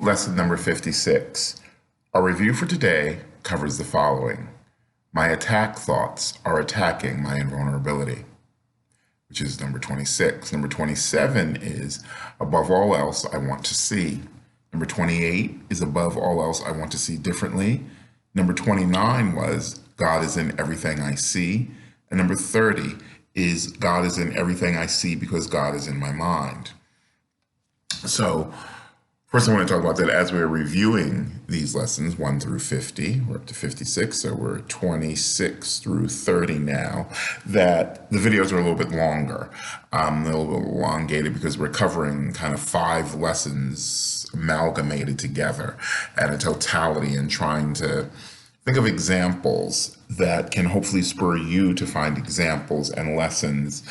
Lesson number 56. Our review for today covers the following. My attack thoughts are attacking my invulnerability, which is number 26. Number 27 is above all else I want to see. Number 28 is above all else I want to see differently. Number 29 was God is in everything I see. And number 30 is God is in everything I see because God is in my mind. So first I want to talk about that as we're reviewing these lessons 1 through 50. We're up to 56, so we're 26 through 30 now, that the videos are a little bit longer. They're a little bit elongated because we're covering kind of 5 lessons amalgamated together at a totality and trying to think of examples that can hopefully spur you to find examples and lessons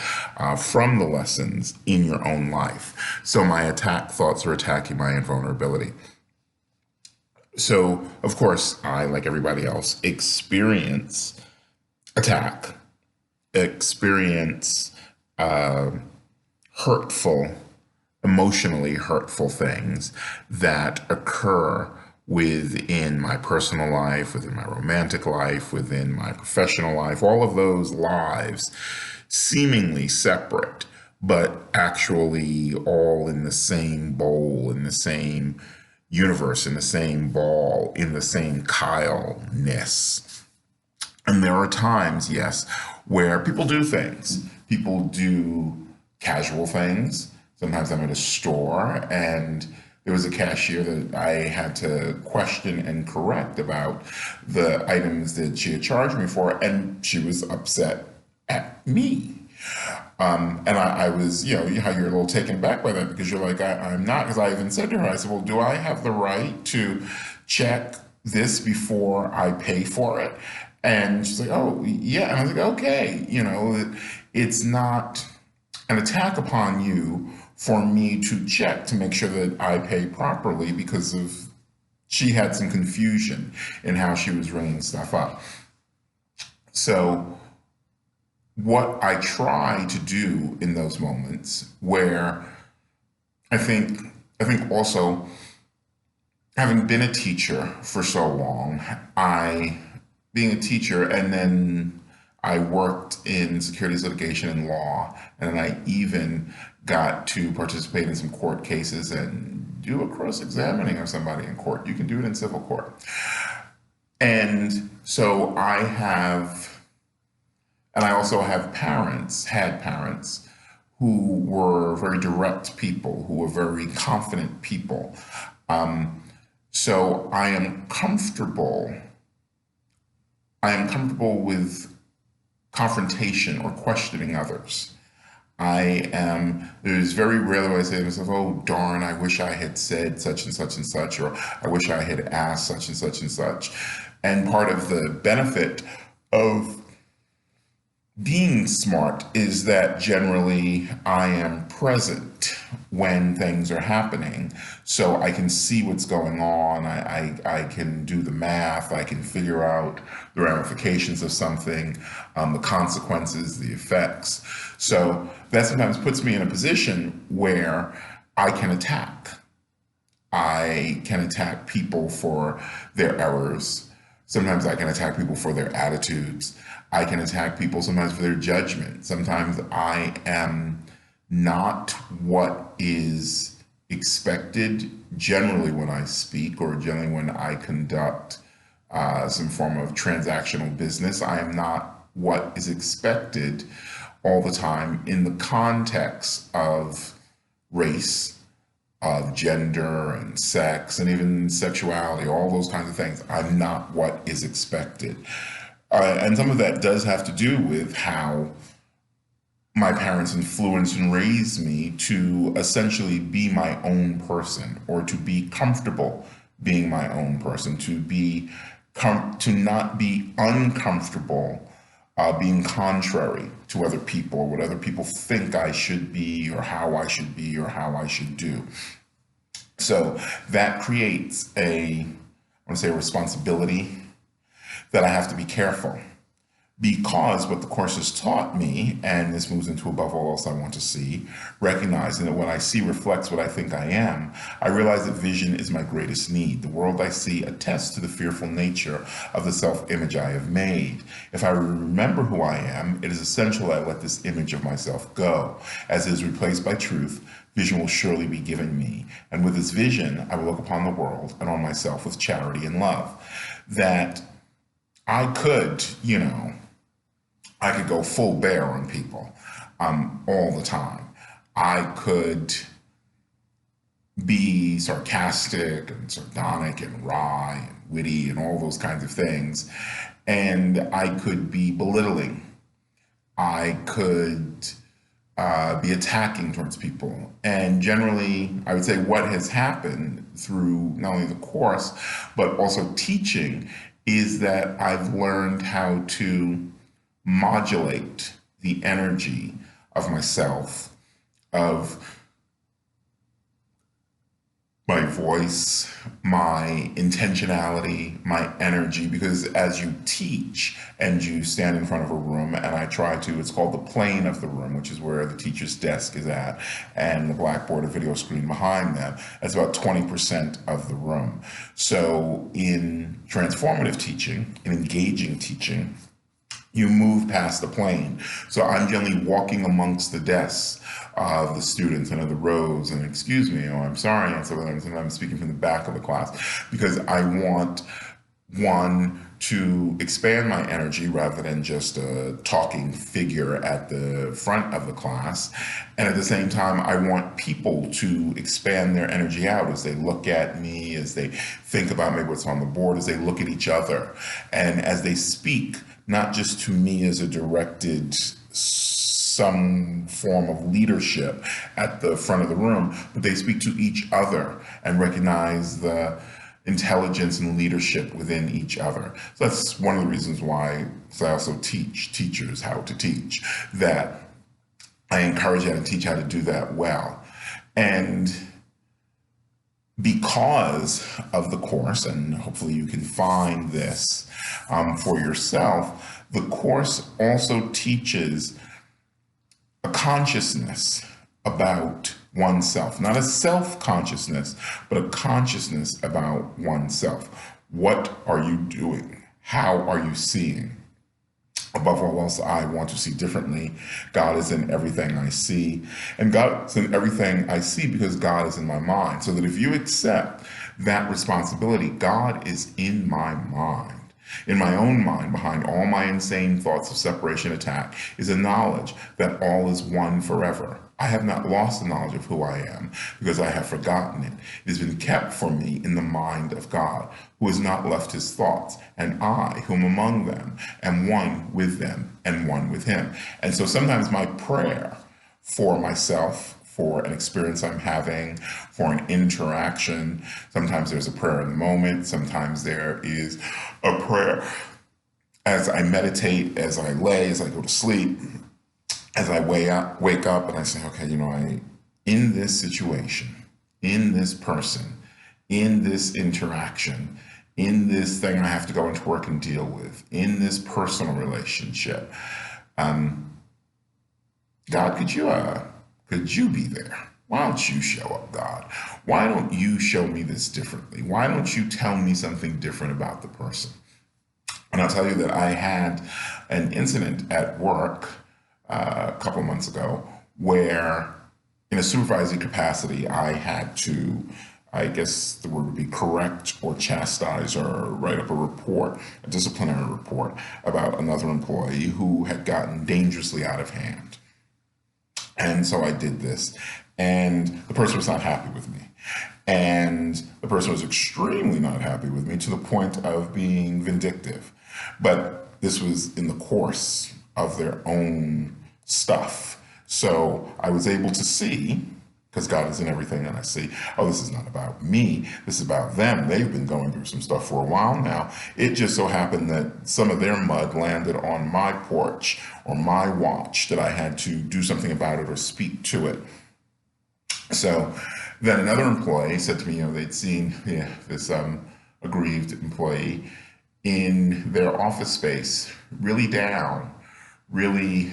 from the lessons in your own life. So my attack thoughts are attacking my invulnerability. So, of course, I, like everybody else, experience attack, experience hurtful, emotionally hurtful things that occur within my personal life, within my romantic life, within my professional life, all of those lives seemingly separate, but actually all in the same bowl, in the same universe, in the same ball, in the same Kyle-ness. And there are times, yes, where people do things. People do casual things. Sometimes I'm at a store and there was a cashier that I had to question and correct about the items that she had charged me for, and she was upset at me. And I was, how you're a little taken back by that because you're like, I'm not, because I even said to her, I said, well, do I have the right to check this before I pay for it? And she's like, oh, yeah. And I was like, okay, it's not an attack upon you for me to check to make sure that I pay properly because she had some confusion in how she was ringing stuff up. So what I try to do in those moments where I think also having been a teacher for so long, being a teacher and then I worked in securities litigation and law, and I even got to participate in some court cases and do a cross-examining of somebody in court. You can do it in civil court. And so I also have had parents who were very direct people, who were very confident people. So I am comfortable with confrontation or questioning others. There's very rarely I say to myself, oh, darn, I wish I had said such and such and such, or I wish I had asked such and such and such. And part of the benefit of being smart is that generally I am present when things are happening. So I can see what's going on. I can do the math. I can figure out the ramifications of something, the consequences, the effects. So that sometimes puts me in a position where I can attack. I can attack people for their errors. Sometimes I can attack people for their attitudes. I can attack people sometimes for their judgment. Sometimes I am not what is expected generally when I speak or generally when I conduct some form of transactional business. I am not what is expected all the time in the context of race, of gender and sex, and even sexuality, all those kinds of things. I'm not what is expected. And some of that does have to do with how my parents influenced and raised me to essentially be my own person, or to be comfortable being my own person, to not be uncomfortable being contrary to other people, or what other people think I should be, or how I should be, or how I should do. So that creates a responsibility that I have to be careful, Because what the Course has taught me, and this moves into above all else I want to see, recognizing that what I see reflects what I think I am, I realize that vision is my greatest need. The world I see attests to the fearful nature of the self-image I have made. If I remember who I am, it is essential I let this image of myself go. As it is replaced by truth, vision will surely be given me. And with this vision, I will look upon the world and on myself with charity and love. That I could, I could go full bear on people all the time. I could be sarcastic and sardonic and wry and witty and all those kinds of things. And I could be belittling. I could be attacking towards people. And generally, I would say what has happened through not only the Course, but also teaching, is that I've learned how to modulate the energy of myself, of my voice, my intentionality, my energy, because as you teach and you stand in front of a room, and I try to, it's called the plane of the room, which is where the teacher's desk is at, and the blackboard or video screen behind them, that's about 20% of the room. So in transformative teaching, in engaging teaching, you move past the plane. So I'm generally walking amongst the desks of the students and of the rows, and excuse me, oh, I'm sorry, and sometimes I'm speaking from the back of the class, because I want, one, to expand my energy rather than just a talking figure at the front of the class. And at the same time, I want people to expand their energy out as they look at me, as they think about maybe what's on the board, as they look at each other, and as they speak, not just to me as a directed some form of leadership at the front of the room, but they speak to each other and recognize the intelligence and leadership within each other. So that's one of the reasons why I also teach teachers how to teach, that I encourage how to teach how to do that well. And because of the Course, and hopefully you can find this for yourself, the Course also teaches a consciousness about oneself, not a self-consciousness, but a consciousness about oneself. What are you doing? How are you seeing? Above all else, I want to see differently. God is in everything I see. And God is in everything I see because God is in my mind. So that if you accept that responsibility, God is in my mind. In my own mind, behind all my insane thoughts of separation attack, is a knowledge that all is one forever. I have not lost the knowledge of who I am because I have forgotten it. It has been kept for me in the mind of God, who has not left his thoughts, and I, who am among them, am one with them and one with him. And so sometimes my prayer for myself, for an experience I'm having, for an interaction, sometimes there's a prayer in the moment, sometimes there is a prayer as I meditate, as I lay, as I go to sleep, as I wake up and I say, okay, in this situation, in this person, in this interaction, in this thing I have to go into work and deal with, in this personal relationship, God, could you be there? Why don't you show up, God? Why don't you show me this differently? Why don't you tell me something different about the person? And I'll tell you that I had an incident at work a couple of months ago where, in a supervisory capacity, I had to, I guess the word would be correct or chastise or write up a report, a disciplinary report about another employee who had gotten dangerously out of hand. And so I did this, and the person was not happy with me. And the person was extremely not happy with me to the point of being vindictive. But this was in the course of their own stuff. So I was able to see, because God is in everything and I see, oh, this is not about me. This is about them. They've been going through some stuff for a while now. It just so happened that some of their mud landed on my porch or my watch that I had to do something about it or speak to it. So then another employee said to me, they'd seen this aggrieved employee in their office space, really down, really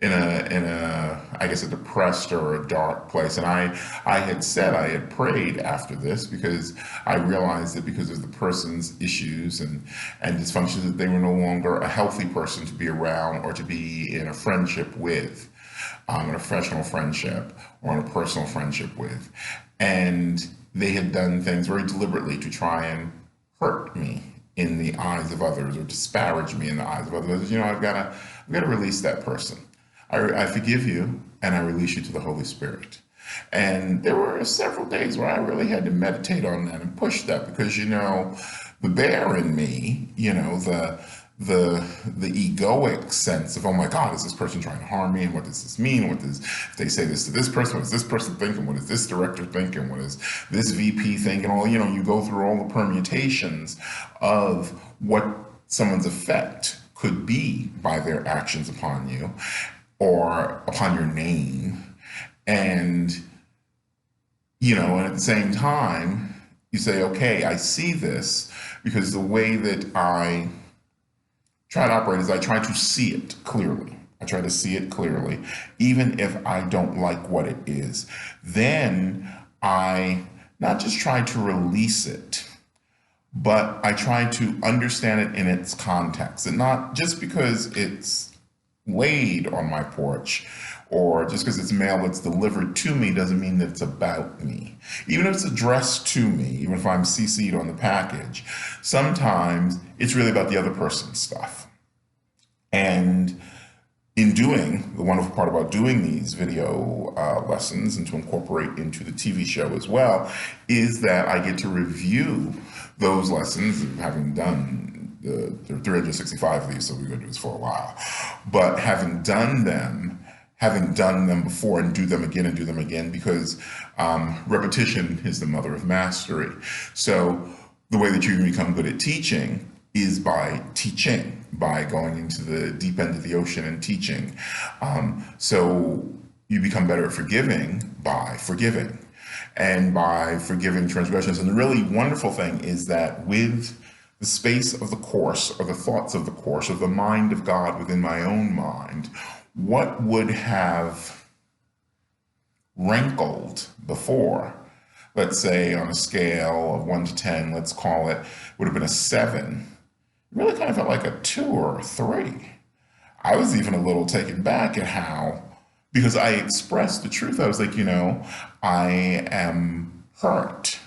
in a I guess a depressed or a dark place. And I had said I had prayed after this because I realized that because of the person's issues and dysfunctions that they were no longer a healthy person to be around or to be in a friendship with, in a professional friendship or in a personal friendship with. And they had done things very deliberately to try and hurt me in the eyes of others or disparage me in the eyes of others. You know, I've got to release that person. I forgive you and I release you to the Holy Spirit. And there were several days where I really had to meditate on that and push that because, you know, the bear in me, you know, the egoic sense of, oh my God, is this person trying to harm me? And what does this mean? What does, if they say this to this person, what does this person think? And what does this director think? And what does this VP think? And all, you know, you go through all the permutations of what someone's effect could be by their actions upon you or upon your name. And, you know, and at the same time, you say, okay, I see this because the way that I try to operate is I try to see it clearly. I try to see it clearly, even if I don't like what it is. Then I not just try to release it, but I try to understand it in its context. And not just because it's laid on my porch or just because it's mail that's delivered to me doesn't mean that it's about me. Even if it's addressed to me, even if I'm CC'd on the package, sometimes it's really about the other person's stuff. And in doing, the wonderful part about doing these video lessons and to incorporate into the TV show as well, is that I get to review those lessons, having done there are 365 of these, so we're going to do this for a while. But having done them before and do them again and do them again, because repetition is the mother of mastery. So the way that you can become good at teaching is by teaching, by going into the deep end of the ocean and teaching. So you become better at forgiving by forgiving and by forgiving transgressions. And the really wonderful thing is that with the space of the course or the thoughts of the course or the mind of God within my own mind, what would have rankled before, let's say on a scale of 1 to 10, let's call it, would have been a 7, it really kind of felt like a 2 or a 3. I was even a little taken back at how, because I expressed the truth. I was like, you know, I am hurt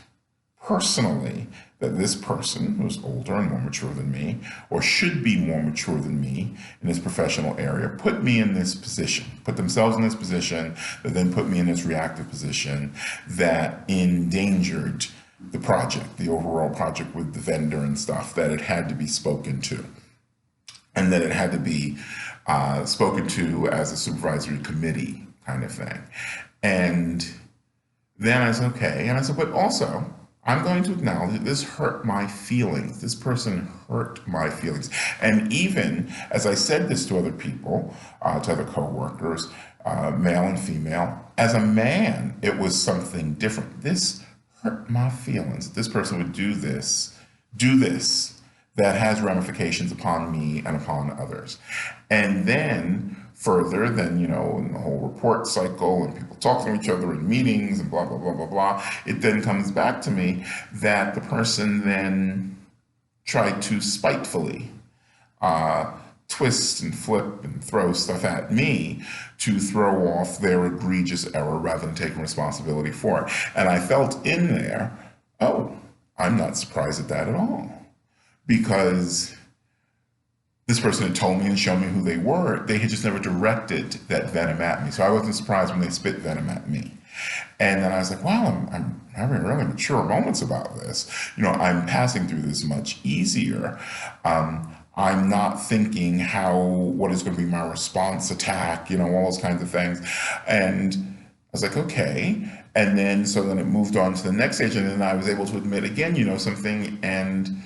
personally that this person who's older and more mature than me, or should be more mature than me in this professional area, put me in this position, put themselves in this position, that then put me in this reactive position that endangered the project, the overall project with the vendor and stuff, that it had to be spoken to. And that it had to be spoken to as a supervisory committee kind of thing. And then I said, okay. And I said, but also, I'm going to acknowledge that this hurt my feelings. This person hurt my feelings. And even as I said this to other people, to other coworkers, male and female, as a man, it was something different. This hurt my feelings. This person would do this, that has ramifications upon me and upon others. And then further than, you know, in the whole report cycle and people talking to each other in meetings and blah, blah, blah, blah, blah, it then comes back to me that the person then tried to spitefully twist and flip and throw stuff at me to throw off their egregious error rather than taking responsibility for it. And I felt in there, oh, I'm not surprised at that at all. Because this person had told me and shown me who they were. They had just never directed that venom at me. So I wasn't surprised when they spit venom at me. And then I was like, wow, I'm having really mature moments about this. You know, I'm passing through this much easier. I'm not thinking what is going to be my response attack, you know, all those kinds of things. And I was like, okay. And then, so then it moved on to the next stage. And then I was able to admit again, you know, something. And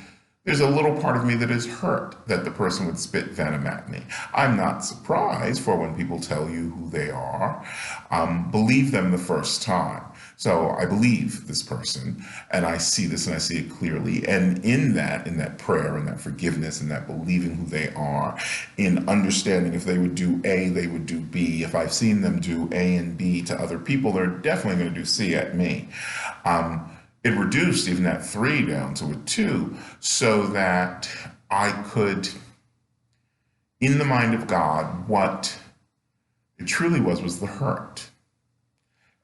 there's a little part of me that is hurt that the person would spit venom at me. I'm not surprised for when people tell you who they are. Believe them the first time. So I believe this person, and I see this and I see it clearly. And in that prayer, and that forgiveness, and that believing who they are, in understanding if they would do A, they would do B. If I've seen them do A and B to other people, they're definitely going to do C at me. It reduced even that 3 down to a 2 so that I could, in the mind of God, what it truly was the hurt,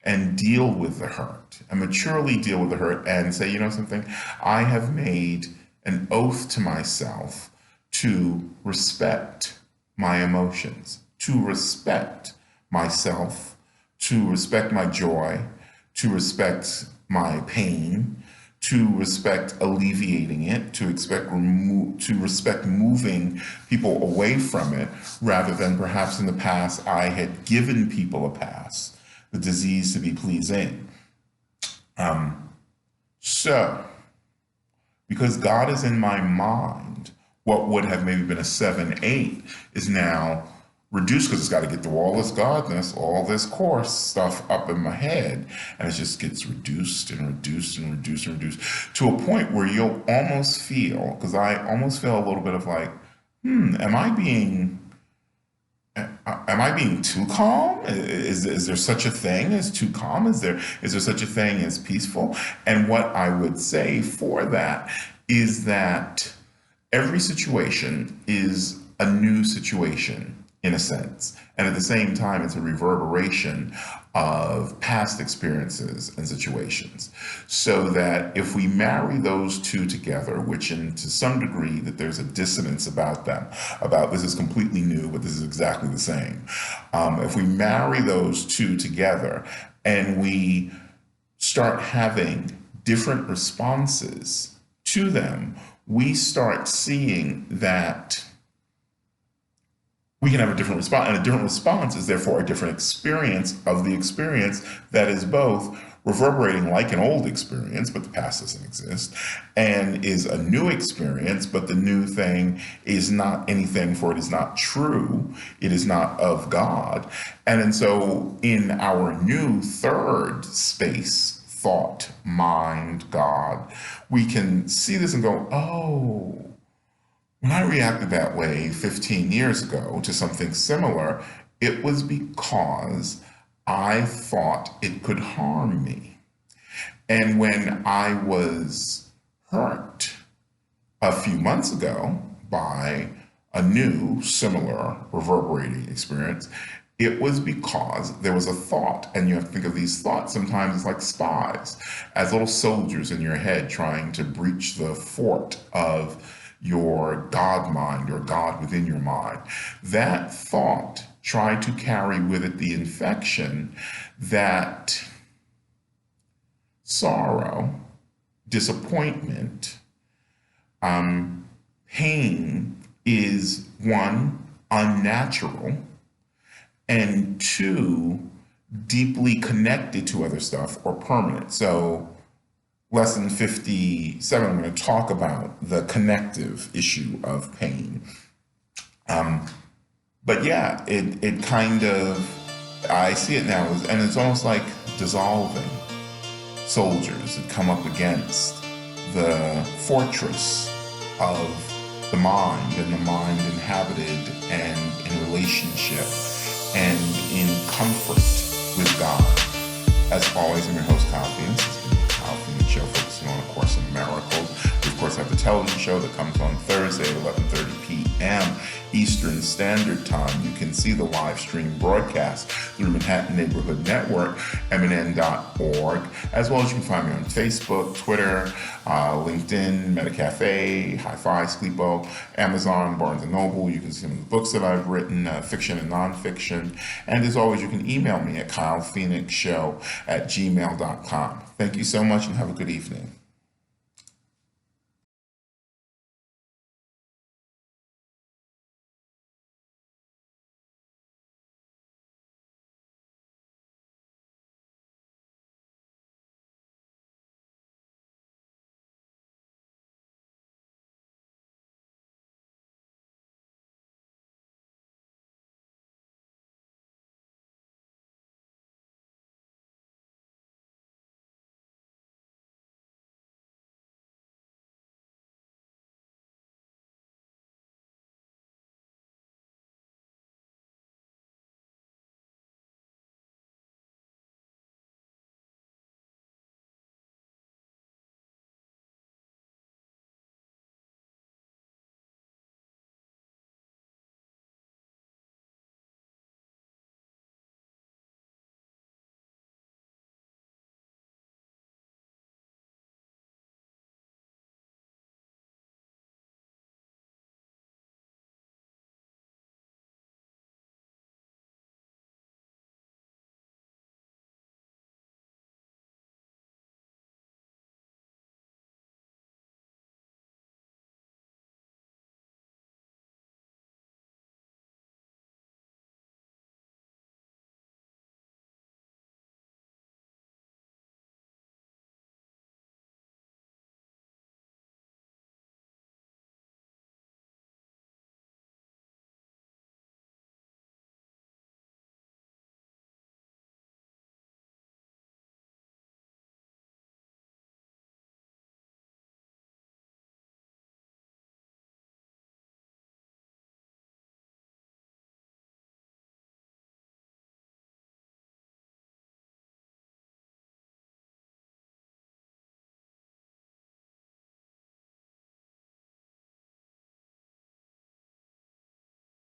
and deal with the hurt, and maturely deal with the hurt, and say, you know something, I have made an oath to myself to respect my emotions, to respect myself, to respect my joy, to respect my pain, to respect alleviating it, to respect moving people away from it, rather than perhaps in the past I had given people a pass, the disease to be pleasing. So, because God is in my mind, what would have maybe been a 7, 8 is now reduced, because it's got to get through all this godness, all this coarse stuff up in my head, and it just gets reduced and reduced and reduced and reduced to a point where you'll almost feel, because I almost feel a little bit of like, am I being too calm? Is there such a thing as too calm? Is there such a thing as peaceful? And what I would say for that is that every situation is a new situation, in a sense. And at the same time, it's a reverberation of past experiences and situations. So that if we marry those two together, which to some degree that there's a dissonance about them, about this is completely new, but this is exactly the same. If we marry those two together and we start having different responses to them, we start seeing that we can have a different response, and a different response is therefore a different experience of the experience that is both reverberating like an old experience, but the past doesn't exist, and is a new experience, but the new thing is not anything, for it is not true, it is not of God. And so in our new third space, thought, mind, God, we can see this and go, oh, when I reacted that way 15 years ago to something similar, it was because I thought it could harm me. And when I was hurt a few months ago by a new, similar, reverberating experience, it was because there was a thought, and you have to think of these thoughts sometimes as like spies, as little soldiers in your head trying to breach the fort of your God mind, your God within your mind. That thought tried to carry with it the infection that sorrow, disappointment, pain is, 1, unnatural, and 2, deeply connected to other stuff or permanent. So Lesson 57, I'm going to talk about the connective issue of pain. But yeah, it kind of, I see it now, and it's almost like dissolving soldiers that come up against the fortress of the mind, and the mind inhabited and in relationship and in comfort with God. As always, I'm your host, Kyle Phoenix. From the show focusing on A Course in Miracles. We, of course, have the television show that comes on Thursday at 11:30 p.m. Eastern Standard Time. You can see the live stream broadcast through Manhattan Neighborhood Network, mnn.org, as well as you can find me on Facebook, Twitter, LinkedIn, MetaCafe, Hi-Fi, Sleepo, Amazon, Barnes & Noble. You can see some of the books that I've written, fiction and nonfiction. And as always, you can email me at kylephoenixshow@gmail.com. Thank you so much and have a good evening.